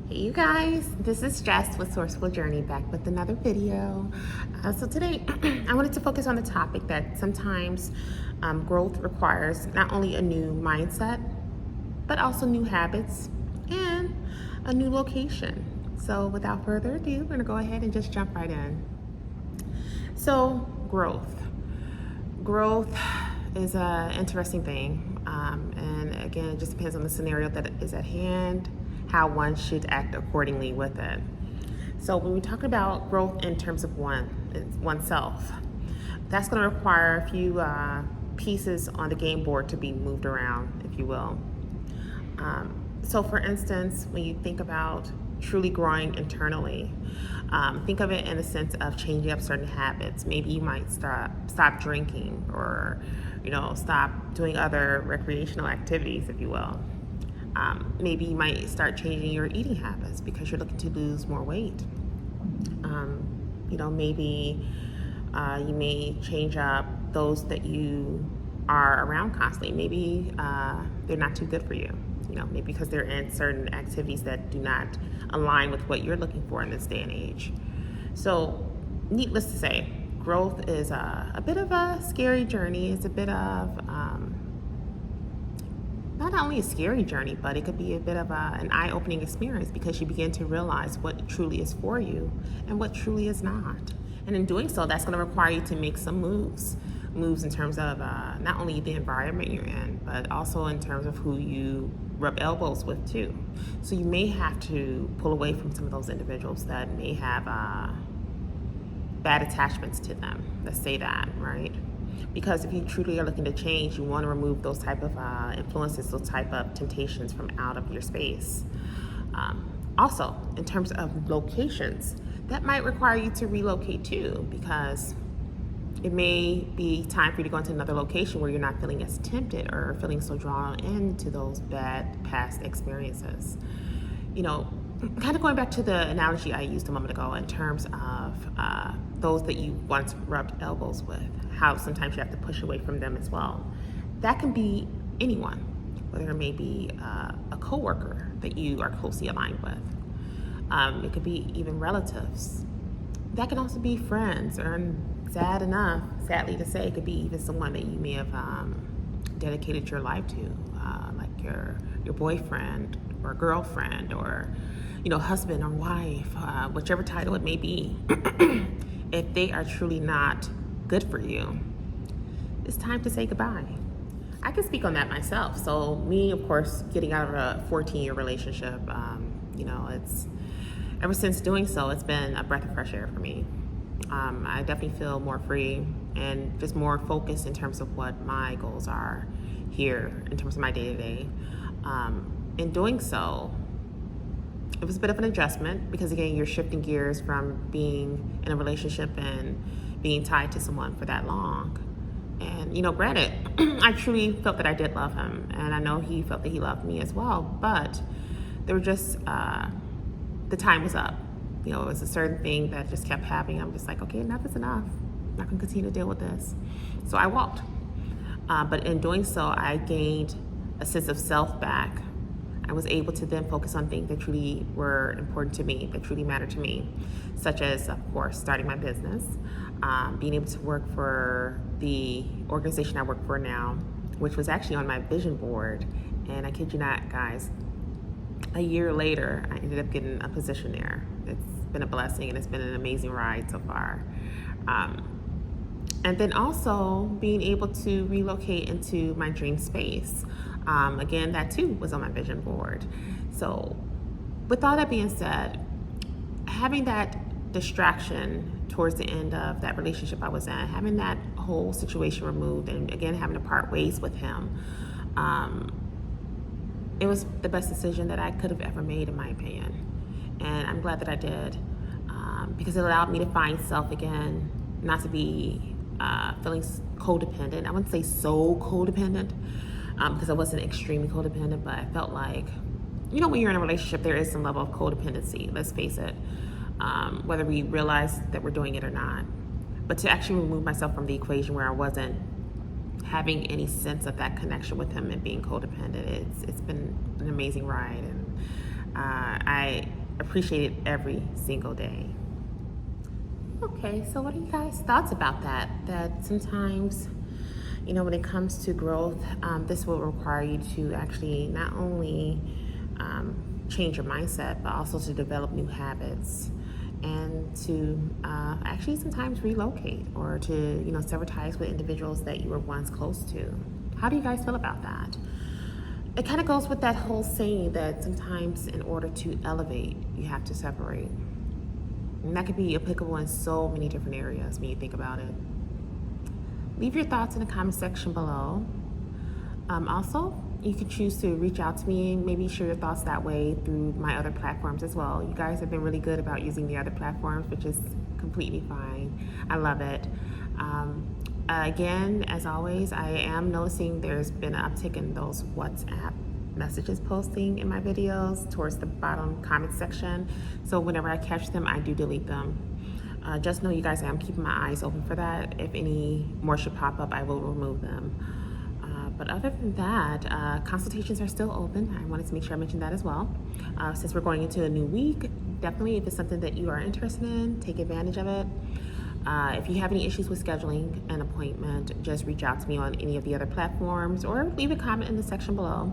Hey you guys, this is Jess with Sourceful Journey back with another video. So today I wanted to focus on the topic that sometimes growth requires not only a new mindset, but also new habits and a new location. So without further ado, we're gonna go ahead and just jump right in. So growth is an interesting thing. And again, it just depends on the scenario that is at hand, how one should act accordingly with it. So when we talk about growth in terms of oneself, that's going to require a few pieces on the game board to be moved around, if you will. So for instance, when you think about truly growing internally, think of it in the sense of changing up certain habits. Maybe you might stop drinking, or stop doing other recreational activities, if you will. Maybe you might start changing your eating habits because you're looking to lose more weight. Maybe you may change up those that you are around constantly. Maybe they're not too good for you. Maybe because they're in certain activities that do not align with what you're looking for in this day and age. So, needless to say, growth is a bit of a scary journey. It's a bit of not only a scary journey, but it could be a bit of an eye-opening experience, because you begin to realize what truly is for you and what truly is not. And in doing so, that's going to require you to make some moves in terms of not only the environment you're in, but also in terms of who you rub elbows with too. So you may have to pull away from some of those individuals that may have bad attachments to them. Let's say that, right? Because if you truly are looking to change, you want to remove those type of influences, those type of temptations from out of your space. Also, in terms of locations, that might require you to relocate too, because it may be time for you to go into another location where you're not feeling as tempted or feeling so drawn into those bad past experiences. Kind of going back to the analogy I used a moment ago in terms of those that you once rubbed elbows with, how sometimes you have to push away from them as well. That can be anyone, whether it may be a coworker that you are closely aligned with. It could be even relatives. That can also be friends, or sadly to say, it could be even someone that you may have dedicated your life to, like your boyfriend or girlfriend, or husband or wife, whichever title it may be. If they are truly not good for you, it's time to say goodbye. I can speak on that myself. So me, of course, getting out of a 14-year relationship, it's ever since doing so, it's been a breath of fresh air for me. I definitely feel more free and just more focused in terms of what my goals are here in terms of my day-to-day. In doing so, it was a bit of an adjustment, because again, you're shifting gears from being in a relationship and being tied to someone for that long. And granted, I truly felt that I did love him, and I know he felt that he loved me as well, but there were just the time was up. It was a certain thing that just kept happening. I'm just like, okay, enough is enough. I'm not gonna continue to deal with this. So I walked. But in doing so, I gained a sense of self back. I was able to then focus on things that truly were important to me, that truly mattered to me, such as, of course, starting my business, being able to work for the organization I work for now, which was actually on my vision board. And I kid you not, guys, a year later, I ended up getting a position there. It's been a blessing, and it's been an amazing ride so far. And then also being able to relocate into my dream space. Again, that too was on my vision board. So with all that being said, having that distraction towards the end of that relationship I was in, having that whole situation removed, and again, having to part ways with him, it was the best decision that I could have ever made, in my opinion. And I'm glad that I did, because it allowed me to find self again, not to be feeling codependent. I wouldn't say so codependent, because I wasn't extremely codependent, but I felt like, when you're in a relationship, there is some level of codependency, let's face it, whether we realize that we're doing it or not. But to actually remove myself from the equation where I wasn't having any sense of that connection with him and being codependent, it's been an amazing ride. And I I appreciate it every single day. Okay, so what are you guys' thoughts about that? That sometimes, you know, when it comes to growth, this will require you to actually not only change your mindset, but also to develop new habits and to actually sometimes relocate or to, you know, sever ties with individuals that you were once close to. How do you guys feel about that? It kind of goes with that whole saying that sometimes in order to elevate, you have to separate. And that could be applicable in so many different areas when you think about it. Leave your thoughts in the comment section below. Also, you can choose to reach out to me and maybe share your thoughts that way through my other platforms as well. You guys have been really good about using the other platforms, which is completely fine. I love it. Again, as always, I am noticing there's been an uptick in those WhatsApp messages posting in my videos towards the bottom comment section. So whenever I catch them, I do delete them. Just know, you guys, I am keeping my eyes open for that. If any more should pop up, I will remove them. But other than that, consultations are still open. I wanted to make sure I mentioned that as well. Since we're going into a new week, definitely if it's something that you are interested in, take advantage of it. If you have any issues with scheduling an appointment, just reach out to me on any of the other platforms or leave a comment in the section below.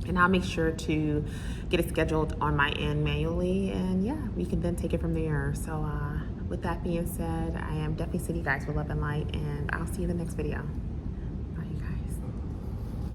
And I'll make sure to get it scheduled on my end manually. And yeah, we can then take it from there. So with that being said, I am definitely sending you guys with love and light, and I'll see you in the next video.